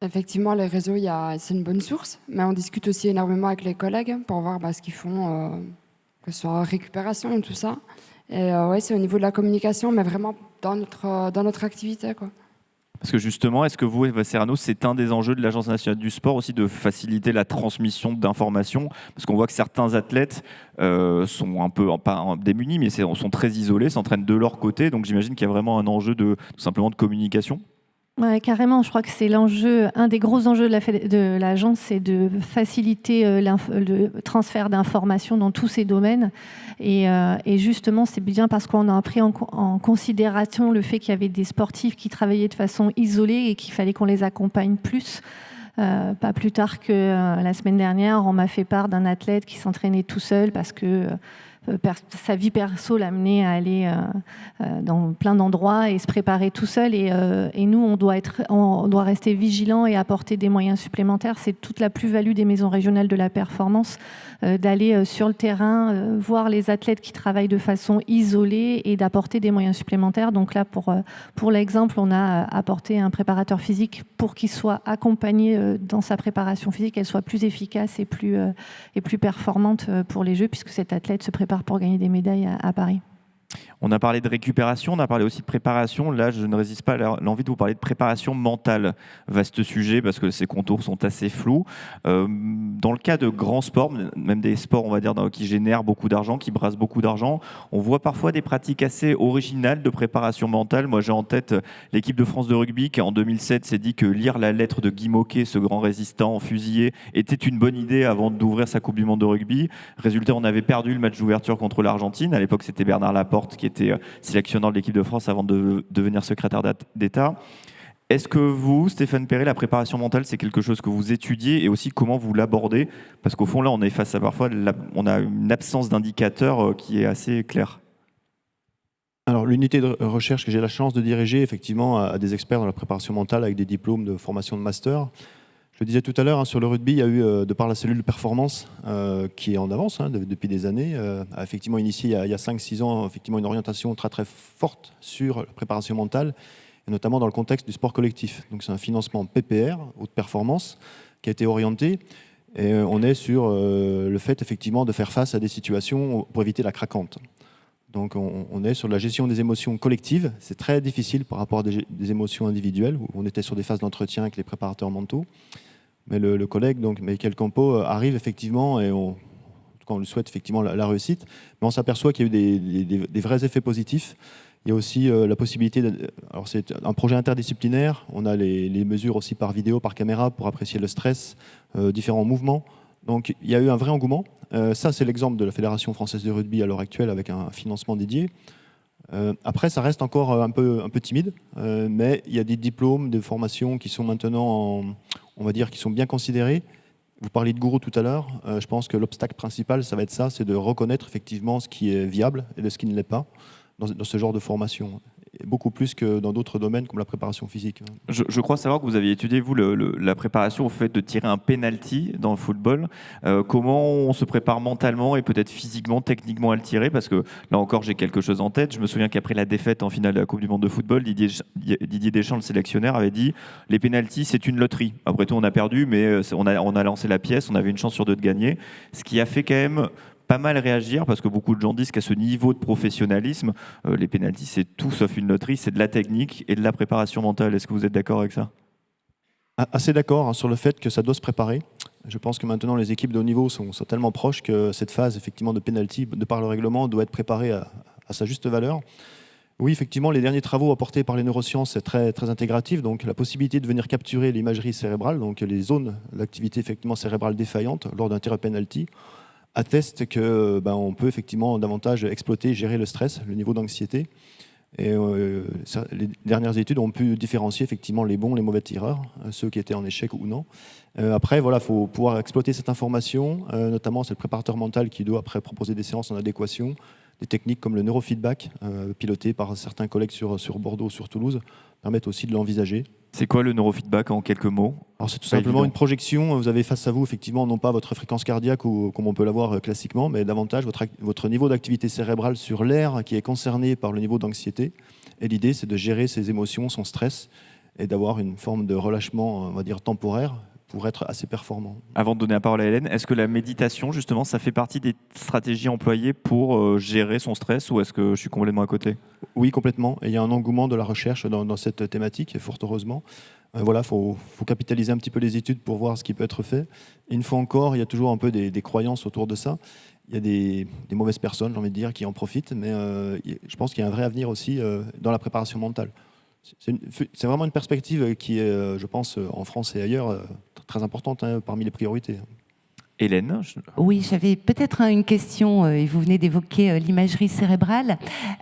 Effectivement, les réseaux, c'est une bonne source, mais on discute aussi énormément avec les collègues pour voir ce qu'ils font, que ce soit récupération et tout ça. Et ouais, c'est au niveau de la communication, mais vraiment dans notre activité, quoi. Parce que justement, est-ce que vous, Eva Serrano, c'est un des enjeux de l'Agence nationale du sport aussi de faciliter la transmission d'informations? Parce qu'on voit que certains athlètes sont un peu, pas démunis, mais sont très isolés, s'entraînent de leur côté. Donc j'imagine qu'il y a vraiment un enjeu tout simplement de communication. Ouais, carrément, je crois que c'est un des gros enjeux de l'agence, c'est de faciliter le transfert d'informations dans tous ces domaines. Et justement, c'est bien parce qu'on a pris en considération le fait qu'il y avait des sportifs qui travaillaient de façon isolée et qu'il fallait qu'on les accompagne plus. Pas plus tard que la semaine dernière, on m'a fait part d'un athlète qui s'entraînait tout seul parce que sa vie perso l'amenait à aller dans plein d'endroits et se préparer tout seul. Et nous, on doit rester vigilants et apporter des moyens supplémentaires. C'est toute la plus-value des maisons régionales de la performance, d'aller sur le terrain, voir les athlètes qui travaillent de façon isolée et d'apporter des moyens supplémentaires. Donc là, pour l'exemple, on a apporté un préparateur physique pour qu'il soit accompagné dans sa préparation physique, qu'elle soit plus efficace et plus performante pour les Jeux, puisque cet athlète se prépare pour gagner des médailles à Paris. On a parlé de récupération, on a parlé aussi de préparation. Là, je ne résiste pas à l'envie de vous parler de préparation mentale. Vaste sujet parce que ces contours sont assez flous. Dans le cas de grands sports, même des sports, on va dire, qui génèrent beaucoup d'argent, qui brassent beaucoup d'argent, on voit parfois des pratiques assez originales de préparation mentale. Moi, j'ai en tête l'équipe de France de rugby qui, en 2007, s'est dit que lire la lettre de Guy Môquet, ce grand résistant fusillé, était une bonne idée avant d'ouvrir sa Coupe du Monde de rugby. Résultat, on avait perdu le match d'ouverture contre l'Argentine. À l'époque, c'était Bernard Laporte qui était sélectionneur de l'équipe de France avant de devenir secrétaire d'État. Est-ce que vous, Stéphane Perret, la préparation mentale, c'est quelque chose que vous étudiez et aussi comment vous l'abordez? Parce qu'au fond, là, on est face à parfois, on a une absence d'indicateurs qui est assez claire. Alors, l'unité de recherche que j'ai la chance de diriger, effectivement, a des experts dans la préparation mentale avec des diplômes de formation de master. Je le disais tout à l'heure, sur le rugby, il y a eu, de par la cellule de performance, qui est en avance depuis des années, a effectivement initié il y a 5-6 ans effectivement, une orientation très très forte sur la préparation mentale, et notamment dans le contexte du sport collectif. Donc c'est un financement PPR, haute performance, qui a été orienté, et on est sur le fait effectivement de faire face à des situations pour éviter la craquante. Donc on est sur la gestion des émotions collectives. C'est très difficile par rapport à des émotions individuelles, où on était sur des phases d'entretien avec les préparateurs mentaux. Mais le collègue, donc Michael Campo, arrive effectivement, et en tout cas on lui souhaite effectivement la réussite, mais on s'aperçoit qu'il y a eu des vrais effets positifs. Il y a aussi la possibilité, alors c'est un projet interdisciplinaire, on a les mesures aussi par vidéo, par caméra, pour apprécier le stress, différents mouvements. Donc il y a eu un vrai engouement. Ça, c'est l'exemple de la Fédération française de rugby à l'heure actuelle, avec un financement dédié. Après, ça reste encore un peu timide, mais il y a des diplômes, des formations qui sont maintenant, on va dire, qui sont bien considérées. Vous parliez de gourou tout à l'heure. Je pense que l'obstacle principal, ça va être ça, c'est de reconnaître effectivement ce qui est viable et de ce qui ne l'est pas dans ce genre de formation. Et beaucoup plus que dans d'autres domaines comme la préparation physique. Je crois savoir que vous aviez étudié, vous, la préparation au fait de tirer un penalty dans le football. Comment on se prépare mentalement et peut-être physiquement, techniquement à le tirer? Parce que là encore, j'ai quelque chose en tête. Je me souviens qu'après la défaite en finale de la Coupe du Monde de football, Didier Deschamps, le sélectionneur, avait dit « Les penaltys, c'est une loterie. Après tout, on a perdu, mais on a lancé la pièce, on avait une chance sur 2 de gagner. » Ce qui a fait quand même pas mal réagir, parce que beaucoup de gens disent qu'à ce niveau de professionnalisme, les pénaltys, c'est tout sauf une loterie, c'est de la technique et de la préparation mentale. Est-ce que vous êtes d'accord avec ça? Assez d'accord sur le fait que ça doit se préparer. Je pense que maintenant, les équipes de haut niveau sont tellement proches que cette phase effectivement, de pénalty, de par le règlement, doit être préparée à sa juste valeur. Oui, effectivement, les derniers travaux apportés par les neurosciences, c'est très, très intégratif. Donc, la possibilité de venir capturer l'imagerie cérébrale, donc les zones d'activité effectivement cérébrale défaillante lors d'un tir à penalty, atteste que on peut effectivement davantage exploiter, gérer le stress, le niveau d'anxiété. Et les dernières études ont pu différencier effectivement les bons, les mauvais tireurs, ceux qui étaient en échec ou non. Après, voilà, faut pouvoir exploiter cette information, notamment c'est le préparateur mental qui doit après proposer des séances en adéquation. Des techniques comme le neurofeedback, piloté par certains collègues sur Bordeaux, sur Toulouse, permettent aussi de l'envisager. C'est quoi le neurofeedback en quelques mots? Alors c'est tout simplement une projection. Vous avez face à vous, effectivement, non pas votre fréquence cardiaque ou comme on peut l'avoir classiquement, mais davantage votre niveau d'activité cérébrale sur l'aire qui est concerné par le niveau d'anxiété. Et l'idée, c'est de gérer ses émotions, son stress, et d'avoir une forme de relâchement, on va dire, temporaire, pour être assez performant. Avant de donner la parole à Hélène, est-ce que la méditation, justement, ça fait partie des stratégies employées pour gérer son stress, ou est-ce que je suis complètement à côté? Oui, complètement. Et il y a un engouement de la recherche dans cette thématique, et fort heureusement. Voilà, faut capitaliser un petit peu les études pour voir ce qui peut être fait. Et une fois encore, il y a toujours un peu des croyances autour de ça. Il y a des mauvaises personnes, j'ai envie de dire, qui en profitent, mais je pense qu'il y a un vrai avenir aussi dans la préparation mentale. C'est vraiment une perspective qui est, je pense, en France et ailleurs, très importante parmi les priorités. Hélène. Oui, j'avais peut-être une question, et vous venez d'évoquer l'imagerie cérébrale.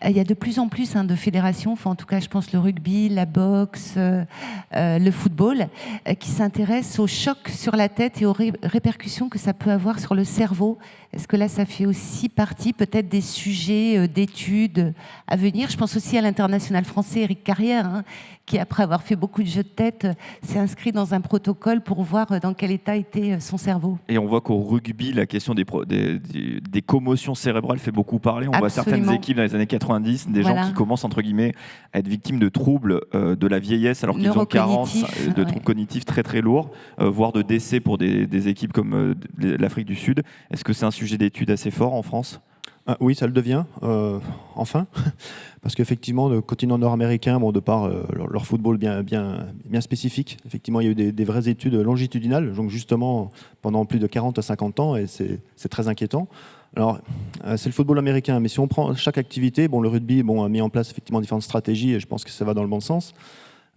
Il y a de plus en plus de fédérations, enfin, en tout cas je pense le rugby, la boxe, le football, qui s'intéressent aux chocs sur la tête et aux répercussions que ça peut avoir sur le cerveau. Est-ce que là, ça fait aussi partie peut-être des sujets d'études à venir? Je pense aussi à l'international français, Éric Carrière, qui, après avoir fait beaucoup de jeux de tête, s'est inscrit dans un protocole pour voir dans quel état était son cerveau. Et on voit qu'au rugby, la question des commotions cérébrales fait beaucoup parler. On voit certaines équipes dans les années 90, des gens qui commencent, entre guillemets, à être victimes de troubles de la vieillesse, alors qu'ils ont 40, de troubles cognitifs très très lourds, voire de décès pour des équipes comme l'Afrique du Sud. Est-ce que c'est un sujet d'étude assez fort en France ? Oui, ça le devient, enfin, parce qu'effectivement, le continent nord-américain, de par leur football bien spécifique, effectivement, il y a eu des vraies études longitudinales, donc justement pendant plus de 40 à 50 ans, et c'est très inquiétant. Alors, c'est le football américain, mais si on prend chaque activité, le rugby a mis en place effectivement différentes stratégies, et je pense que ça va dans le bon sens.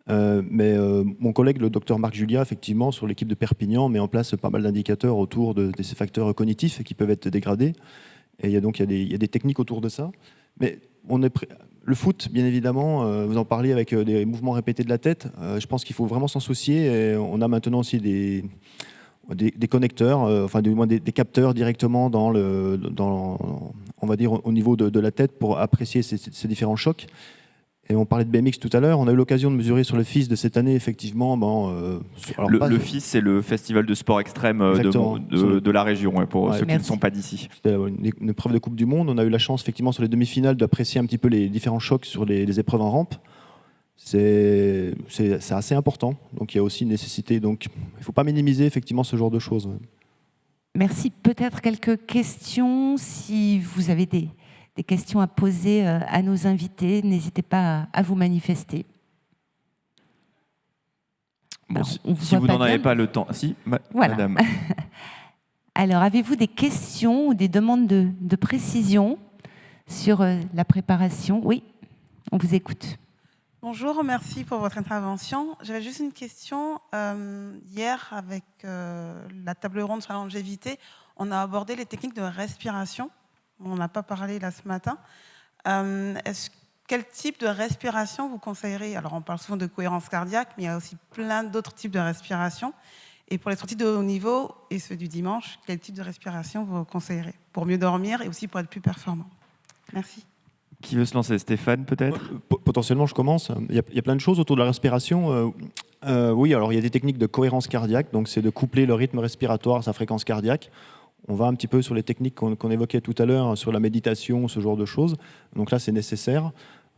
Mais mon collègue, le docteur Marc Julia, effectivement, sur l'équipe de Perpignan, met en place pas mal d'indicateurs autour de ces facteurs cognitifs qui peuvent être dégradés. Et il y a des techniques autour de ça. Mais le foot, bien évidemment, vous en parlez avec des mouvements répétés de la tête. Je pense qu'il faut vraiment s'en soucier. Et on a maintenant aussi des connecteurs, des capteurs directement on va dire, au niveau de la tête pour apprécier ces différents chocs. Et on parlait de BMX tout à l'heure. On a eu l'occasion de mesurer sur le FIS de cette année, effectivement. Le FIS, c'est le festival de sport extrême de la région, pour ceux qui ne sont pas d'ici. C'était une épreuve de Coupe du Monde. On a eu la chance, effectivement, sur les demi-finales, d'apprécier un petit peu les différents chocs sur les épreuves en rampe. C'est assez important. Donc il y a aussi une nécessité. Donc il ne faut pas minimiser, effectivement, ce genre de choses. Merci. Peut-être quelques questions, si vous avez des questions à poser à nos invités, n'hésitez pas à vous manifester. Alors, si vous n'en avez pas le temps. Si, voilà. Madame. Alors, avez-vous des questions ou des demandes de précision sur la préparation? Oui, on vous écoute. Bonjour, merci pour votre intervention. J'avais juste une question. Hier, avec la table ronde sur la longévité, on a abordé les techniques de respiration. On n'a pas parlé là ce matin. Quel type de respiration vous conseillerez? Alors, on parle souvent de cohérence cardiaque, mais il y a aussi plein d'autres types de respiration. Et pour les sportifs de haut niveau et ceux du dimanche, quel type de respiration vous conseillerez pour mieux dormir et aussi pour être plus performant? Merci. Qui veut se lancer? Stéphane, peut-être? Potentiellement, je commence. Il y a plein de choses autour de la respiration. Oui, alors il y a des techniques de cohérence cardiaque. Donc, c'est de coupler le rythme respiratoire à sa fréquence cardiaque. On va un petit peu sur les techniques qu'on évoquait tout à l'heure, sur la méditation, ce genre de choses. Donc là, c'est nécessaire.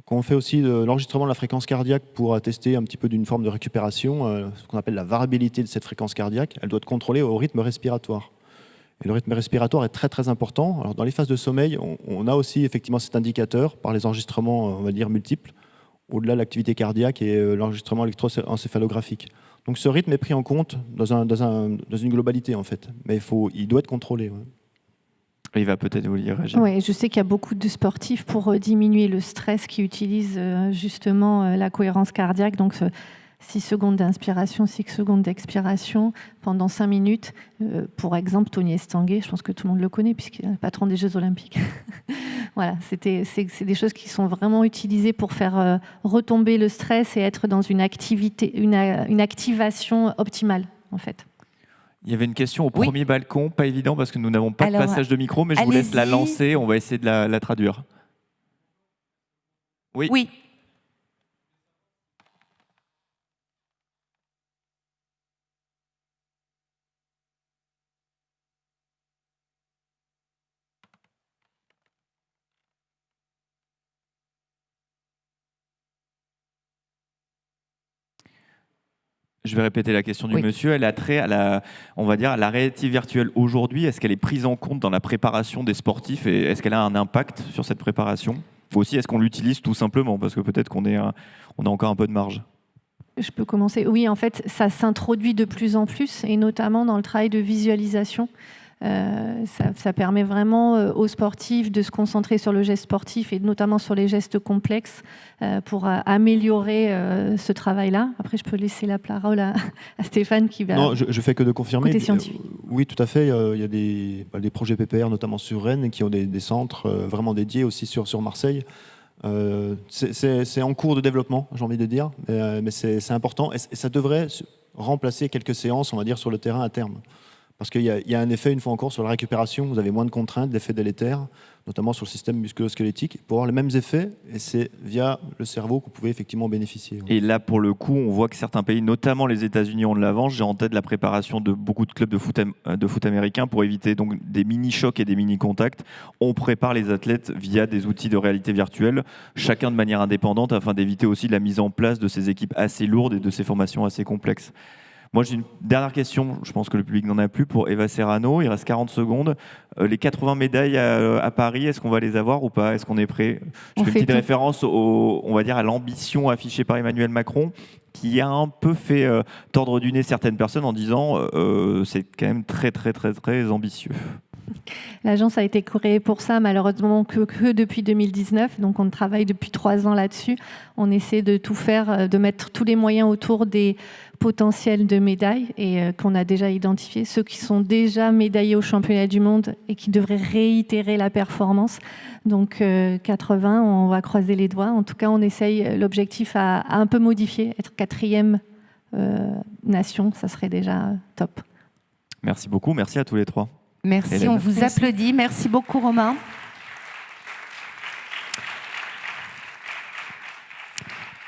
Quand on fait aussi de l'enregistrement de la fréquence cardiaque pour attester un petit peu d'une forme de récupération, ce qu'on appelle la variabilité de cette fréquence cardiaque, elle doit être contrôlée au rythme respiratoire. Et le rythme respiratoire est très très important. Alors dans les phases de sommeil, on a aussi effectivement cet indicateur par les enregistrements, on va dire, multiples, au-delà de l'activité cardiaque et l'enregistrement électroencéphalographique. Donc ce rythme est pris en compte dans une globalité, en fait. Mais il doit être contrôlé. Ouais. Il va peut-être vous lire, Régine. Oui, je sais qu'il y a beaucoup de sportifs pour diminuer le stress qui utilisent justement la cohérence cardiaque. Donc 6 secondes d'inspiration, 6 secondes d'expiration pendant 5 minutes. Pour exemple, Tony Estanguet, je pense que tout le monde le connaît puisqu'il est le patron des Jeux Olympiques. Voilà, c'est des choses qui sont vraiment utilisées pour faire retomber le stress et être dans une activation optimale, en fait. Il y avait une question au premier balcon, pas évident parce que nous n'avons pas de passage de micro, mais je vous laisse la lancer, on va essayer de la traduire. Oui. Je vais répéter la question du monsieur. Elle a trait à on va dire, à la réalité virtuelle aujourd'hui. Est-ce qu'elle est prise en compte dans la préparation des sportifs et est-ce qu'elle a un impact sur cette préparation? Ou aussi, est-ce qu'on l'utilise tout simplement? Parce que peut-être qu'on a encore un peu de marge. Je peux commencer. Oui, en fait, ça s'introduit de plus en plus et notamment dans le travail de visualisation. Ça permet vraiment aux sportifs de se concentrer sur le geste sportif et notamment sur les gestes complexes pour améliorer ce travail-là. Après, je peux laisser la parole à Stéphane qui va... Non, je fais que de confirmer. Oui, tout à fait. Il y a des projets PPR, notamment sur Rennes, qui ont des centres vraiment dédiés aussi sur Marseille. C'est en cours de développement, j'ai envie de dire, mais c'est important. Et ça devrait remplacer quelques séances, on va dire, sur le terrain à terme. Parce qu'il y a un effet, une fois encore, sur la récupération. Vous avez moins de contraintes, d'effets délétères, notamment sur le système musculo-squelettique. Pour avoir les mêmes effets, et c'est via le cerveau que vous pouvez effectivement bénéficier. Et là, pour le coup, on voit que certains pays, notamment les États-Unis, ont de l'avance. J'ai en tête la préparation de beaucoup de clubs de foot américains pour éviter donc des mini-chocs et des mini-contacts. On prépare les athlètes via des outils de réalité virtuelle, chacun de manière indépendante, afin d'éviter aussi la mise en place de ces équipes assez lourdes et de ces formations assez complexes. Moi, j'ai une dernière question, je pense que le public n'en a plus, pour Eva Serrano. Il reste 40 secondes. Les 80 médailles à Paris, est-ce qu'on va les avoir ou pas? Est-ce qu'on est prêt? Je fais une petite référence on va dire, à l'ambition affichée par Emmanuel Macron, qui a un peu fait tordre du nez certaines personnes en disant c'est quand même très, très, très, très ambitieux. L'agence a été créée pour ça, malheureusement que depuis 2019. Donc on travaille depuis 3 ans là-dessus. On essaie de tout faire, de mettre tous les moyens autour des potentiels de médailles et qu'on a déjà identifiés. Ceux qui sont déjà médaillés au championnat du monde et qui devraient réitérer la performance. Donc 80, on va croiser les doigts. En tout cas, on essaye l'objectif à un peu modifier. Être 4e nation, ça serait déjà top. Merci beaucoup. Merci à tous les 3. Merci, Hélène. on vous applaudit. Merci beaucoup, Romain.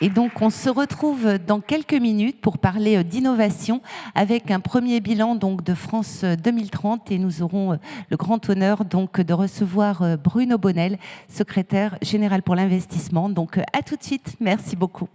Et donc, on se retrouve dans quelques minutes pour parler d'innovation avec un premier bilan donc, de France 2030. Et nous aurons le grand honneur donc, de recevoir Bruno Bonnel, secrétaire général pour l'investissement. Donc, à tout de suite. Merci beaucoup.